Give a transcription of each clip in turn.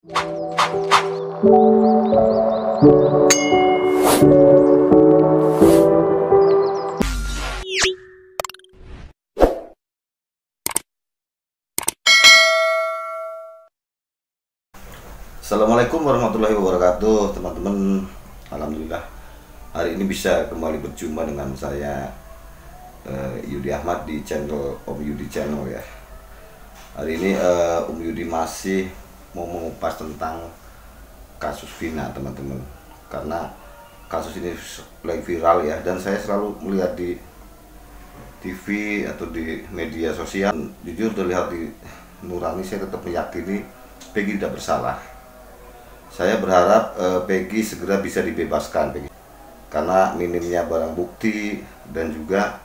Assalamualaikum warahmatullahi wabarakatuh, teman-teman. Alhamdulillah hari ini bisa kembali berjumpa dengan saya Yudi Ahmad di channel Om Yudi Channel ya. Hari ini Om Yudi masih mau mengupas tentang kasus Vina, teman-teman, karena kasus ini lagi viral ya, dan saya selalu melihat di TV atau di media sosial. Jujur terlihat di nurani saya tetap meyakini Peggy tidak bersalah. Saya berharap Peggy segera bisa dibebaskan, karena minimnya barang bukti dan juga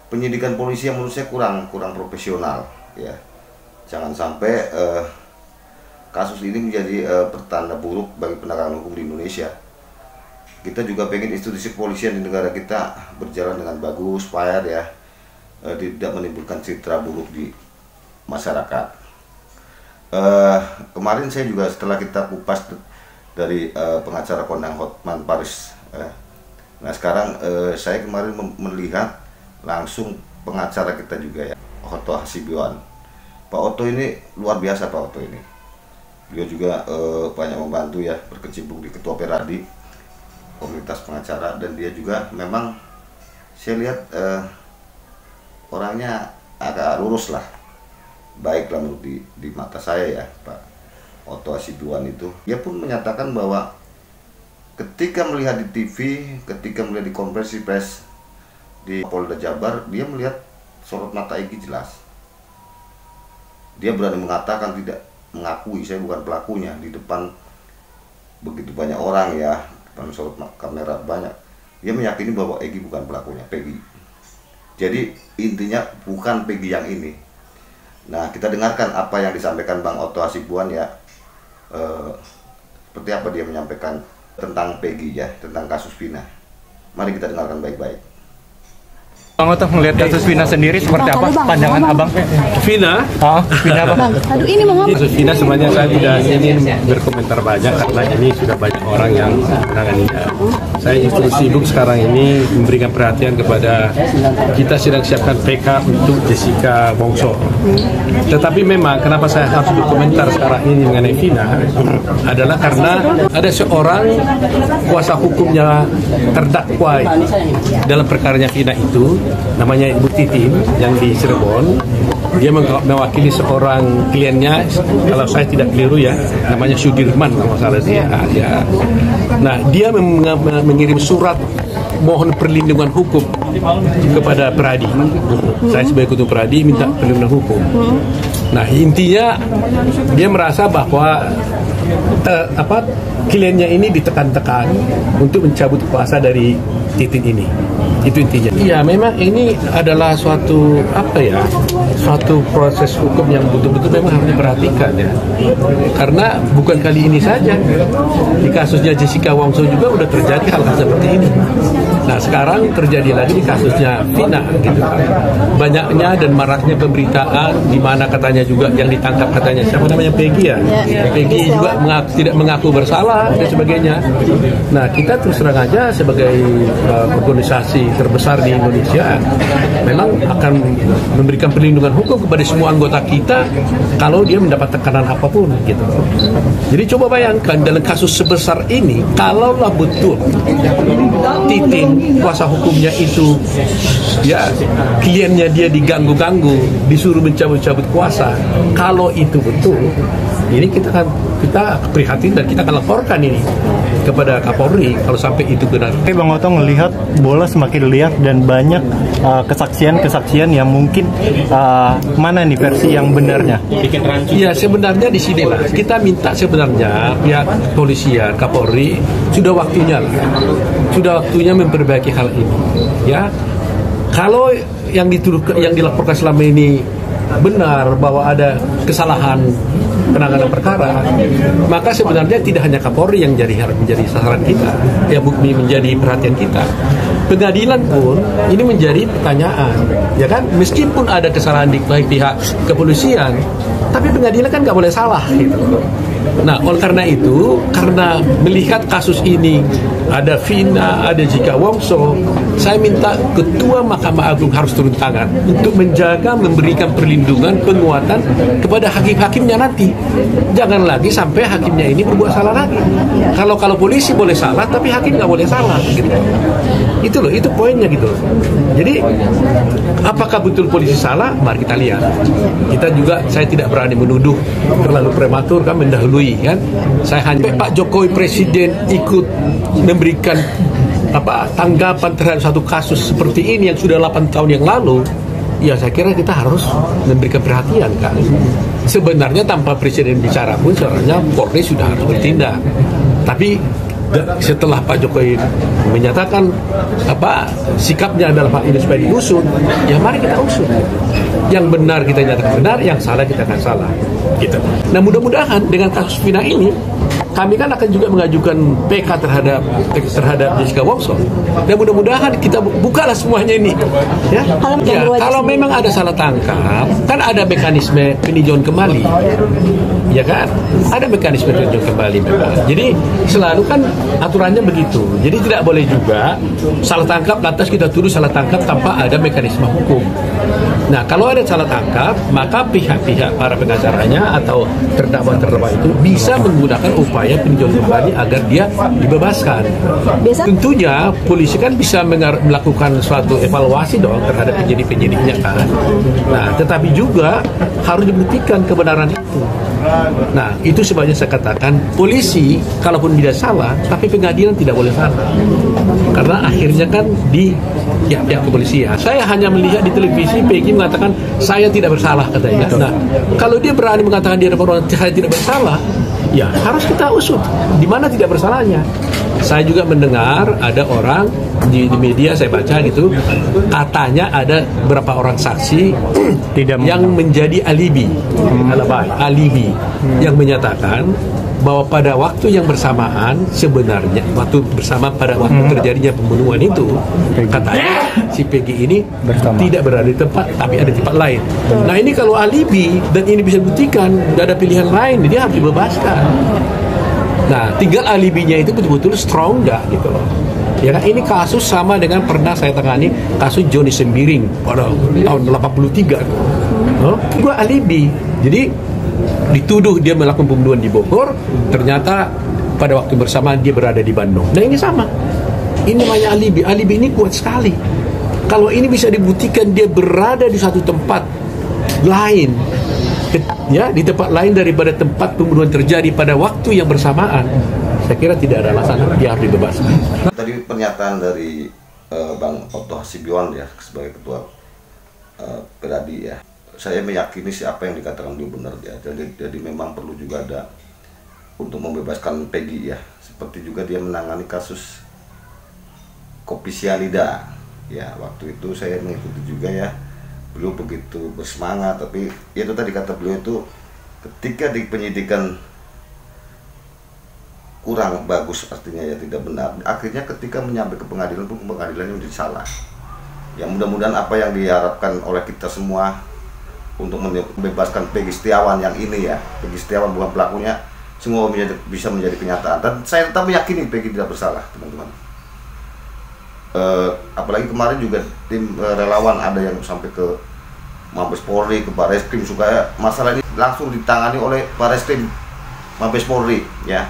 penyidikan polisi yang menurut saya kurang profesional ya. Jangan sampai kasus ini menjadi pertanda buruk bagi penegakan hukum di Indonesia. Kita juga pengen institusi kepolisian di negara kita berjalan dengan bagus, fair ya, tidak menimbulkan citra buruk di masyarakat. Kemarin saya juga setelah kita kupas dari pengacara kondang Hotman Paris, nah sekarang saya kemarin melihat langsung pengacara kita juga ya, Otto Hasibuan. Pak Otto ini luar biasa, Pak Otto ini. Beliau juga banyak membantu ya, berkecimpung di Ketua Peradi, komunitas pengacara, dan dia juga memang saya lihat orangnya agak lurus lah, baiklah menurut di mata saya ya, Pak Otto Hasibuan itu. Dia pun menyatakan bahwa ketika melihat di TV, ketika melihat di konferensi pers di Polda Jabar, dia melihat sorot mata Egy jelas. Dia berani mengatakan, tidak mengakui saya bukan pelakunya di depan begitu banyak orang ya, depan sorot kamera banyak. Dia meyakini bahwa Egy bukan pelakunya, Peggy. Jadi intinya bukan Peggy yang ini. Nah, kita dengarkan apa yang disampaikan Bang Otto Hasibuan ya, seperti apa dia menyampaikan tentang Peggy ya, tentang kasus Vina. Mari kita dengarkan baik-baik. Bang Otto melihat kasus Vina sendiri seperti apa pandangan Abang? Vina? Vina Bang. Aduh, ini mau Kasus Vina sebenarnya saya tidak ingin berkomentar banyak karena ini sudah banyak orang yang menanganinya. Saya justru sibuk sekarang ini memberikan perhatian kepada kita sedang siapkan PK untuk Jessica Wongso. Tetapi memang kenapa saya harus berkomentar sekarang ini mengenai Vina adalah karena ada seorang kuasa hukumnya terdakwa dalam perkaranya Vina itu, namanya Ibu Titin yang di Cirebon. Dia mewakili seorang kliennya, kalau saya tidak keliru ya, namanya Sudirman kalau salah dia. Nah, dia mengirim surat mohon perlindungan hukum kepada Peradi. Saya sebagai ketua Peradi minta perlindungan hukum. Nah, intinya dia merasa bahwa kliennya ini ditekan-tekan untuk mencabut kuasa dari Titin ini. Itu intinya. Iya, memang ini adalah suatu suatu proses hukum yang betul-betul memang harus diperhatikan ya. Karena bukan kali ini saja. Di kasusnya Jessica Wongso juga udah terjadi hal-hal seperti ini. Nah, sekarang terjadi lagi di kasusnya Vina gitu kan. Banyaknya dan maraknya pemberitaan di mana katanya juga yang ditangkap katanya siapa namanya Peggy ya. Peggy juga tidak mengaku bersalah dan sebagainya. Nah, kita terus terang aja sebagai organisasi terbesar di Indonesia memang akan memberikan perlindungan hukum kepada semua anggota kita kalau dia mendapat tekanan apapun gitu. Jadi coba bayangkan dalam kasus sebesar ini, kalaulah betul Titin kuasa hukumnya itu ya kliennya dia diganggu-ganggu, disuruh mencabut-cabut kuasa, kalau itu betul, ini kita prihatin dan kita akan laporkan ini kepada Kapolri kalau sampai itu benar. Bang Otto melihat bola semakin liar dan banyak kesaksian yang mungkin mana nih versi yang benarnya? Ya, sebenarnya di sini lah kita minta sebenarnya pihak polisian, Kapolri sudah waktunya memperbaiki hal ini. Ya, kalau yang dilaporkan selama ini benar bahwa ada kesalahan penanganan perkara, maka sebenarnya tidak hanya Kapolri yang menjadi sasaran kita, yang menjadi perhatian kita. Pengadilan pun ini menjadi pertanyaan, ya kan? Meskipun ada kesalahan di pihak kepolisian, tapi pengadilan kan nggak boleh salah, gitu. Nah, oleh karena itu, karena melihat kasus ini ada Vina, ada Jika Wongso, saya minta Ketua Mahkamah Agung harus turun tangan untuk menjaga, memberikan perlindungan, penguatan kepada hakim-hakimnya nanti. Jangan lagi sampai hakimnya ini berbuat salah lagi. Kalau polisi boleh salah, tapi hakim nggak boleh salah. Gitu. Itu loh, itu poinnya gitu. Jadi, apakah betul polisi salah? Mari kita lihat. Kita juga, saya tidak berani menuduh terlalu prematur kan, mendahului kan. Saya hanya Pak Jokowi Presiden ikut memberikan tanggapan terhadap satu kasus seperti ini yang sudah 8 tahun yang lalu. Ya saya kira kita harus memberikan perhatian kan. Sebenarnya tanpa Presiden bicara pun sebenarnya Polri sudah harus bertindak. Tapi setelah Pak Jokowi menyatakan sikapnya adalah Pak ini supaya diusut, ya mari kita usut. Yang benar kita nyatakan benar, yang salah kita akan salah. Gitu. Nah mudah-mudahan dengan kasus Vina ini kami kan akan juga mengajukan PK terhadap Jessica Wongso. Dan mudah-mudahan kita bukalah semuanya ini. Ya, kalau memang ada salah tangkap, kan ada mekanisme peninjauan kembali. Ya kan? Ada mekanisme peninjauan kembali memang. Jadi selalu kan aturannya begitu. Jadi tidak boleh juga salah tangkap lantas kita tuduh salah tangkap tanpa ada mekanisme hukum. Nah, kalau ada salah tangkap, maka pihak-pihak para pengacaranya atau terdakwa itu bisa menggunakan upaya peninjauan kembali agar dia dibebaskan. Tentunya polisi kan bisa melakukan suatu evaluasi dong terhadap penyidik-penyidiknya kan. Nah, tetapi juga harus dibuktikan kebenaran itu. Nah, itu sebabnya saya katakan polisi kalaupun tidak salah, tapi pengadilan tidak boleh salah. Karena akhirnya kan di pihak kepolisian. Saya hanya melihat di televisi Peggy mengatakan saya tidak bersalah katanya. Nah, kalau dia berani mengatakan dia saya tidak bersalah, ya harus kita usut di mana tidak bersalahnya. Saya juga mendengar ada orang di media saya baca gitu, katanya ada beberapa orang saksi yang menjadi alibi yang menyatakan bahwa pada waktu yang bersamaan sebenarnya pada waktu terjadinya pembunuhan itu katanya si Peggy ini tidak berada di tempat tapi ada di tempat lain. Nah ini kalau alibi dan ini bisa dibuktikan, tidak ada pilihan lain, dia harus dibebaskan. Nah tinggal alibinya itu betul-betul strong nggak gitu loh. Ya kan ini kasus sama dengan pernah saya tangani kasus Joni Sembiring pada tahun 83. Itu alibi. Jadi dituduh dia melakukan pembunuhan di Bogor, ternyata pada waktu bersamaan dia berada di Bandung. Nah ini sama. Ini namanya alibi. Alibi ini kuat sekali. Kalau ini bisa dibuktikan dia berada di satu tempat lain, ya di tempat lain daripada tempat pembunuhan terjadi pada waktu yang bersamaan, saya kira tidak ada alasan dia harus dibebaskan. Tadi pernyataan dari Bang Otto Hasibuan ya sebagai ketua Peradi ya. Saya meyakini siapa yang dikatakan beliau benar ya. Jadi memang perlu juga ada untuk membebaskan Peggy ya. Seperti juga dia menangani kasus kopi sianida ya. Waktu itu saya mengikuti juga ya. Beliau begitu bersemangat, tapi itu tadi kata beliau itu ketika di penyidikan kurang bagus, artinya ya tidak benar. Akhirnya ketika menyampai ke pengadilan pun pengadilannya menjadi salah. Ya mudah-mudahan apa yang diharapkan oleh kita semua untuk membebaskan Peggy Setiawan yang ini ya, Peggy Setiawan bukan pelakunya, semua bisa menjadi kenyataan. Dan saya tetap meyakini Peggy tidak bersalah, teman-teman. Apalagi kemarin juga tim relawan ada yang sampai ke Mabes Polri, ke Barreskrim, supaya masalah ini langsung ditangani oleh Barreskrim Mabes Polri ya.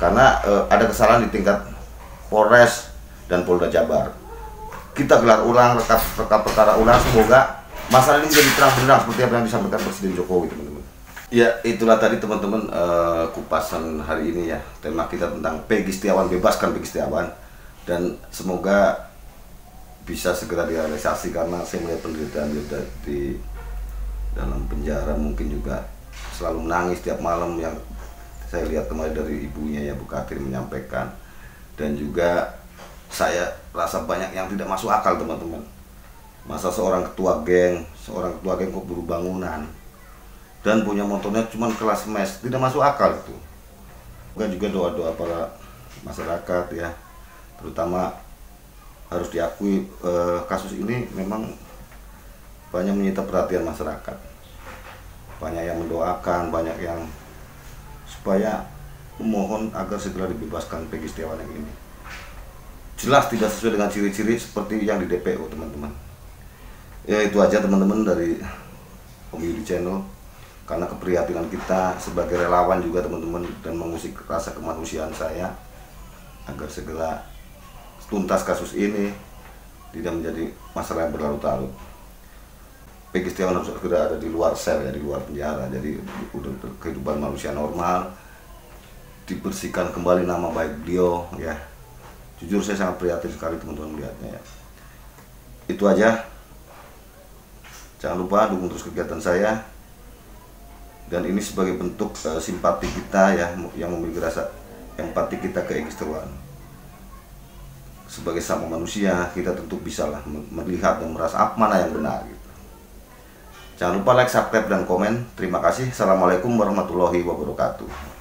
Karena ada kesalahan di tingkat Polres dan Polda Jabar. Kita gelar ulang, rekap perkara ulang, semoga masalah ini jadi terang-benderang seperti apa yang disampaikan Presiden Jokowi, teman-teman. Ya, itulah tadi teman-teman kupasan hari ini ya. Tema kita tentang Peggy Setiawan, bebaskan Peggy Setiawan. Dan semoga bisa segera direalisasi karena saya melihat penderitaan dia di dalam penjara, mungkin juga selalu menangis tiap malam yang saya lihat kemarin dari ibunya ya, Bu Katir menyampaikan. Dan juga saya rasa banyak yang tidak masuk akal, teman-teman. Masa seorang ketua geng kok buru bangunan dan punya motornya cuma kelas mes, tidak masuk akal itu. Bukan juga doa-doa para masyarakat ya, terutama harus diakui kasus ini memang banyak menyita perhatian masyarakat. Banyak yang mendoakan, banyak yang supaya memohon agar segera dibebaskan Peggy Setiawan yang ini. Jelas tidak sesuai dengan ciri-ciri seperti yang di DPO, teman-teman. Ya itu aja teman-teman dari Om Yudi Channel. Karena keprihatinan kita sebagai relawan juga teman-teman, dan mengusik rasa kemanusiaan saya agar segera tuntas kasus ini, tidak menjadi masalah yang berlarut-larut. Peggy Setiawan harus segera ada di luar sel ya, di luar penjara. Jadi udah kehidupan manusia normal, dibersihkan kembali nama baik beliau ya. Jujur saya sangat prihatin sekali teman-teman melihatnya ya. Itu aja. Jangan lupa dukung terus kegiatan saya. Dan ini sebagai bentuk simpati kita ya, yang memiliki rasa empati kita ke Peggy Setiawan. Sebagai sama manusia, kita tentu bisalah melihat dan merasa apa mana yang benar gitu. Jangan lupa like, subscribe, dan komen. Terima kasih. Assalamualaikum warahmatullahi wabarakatuh.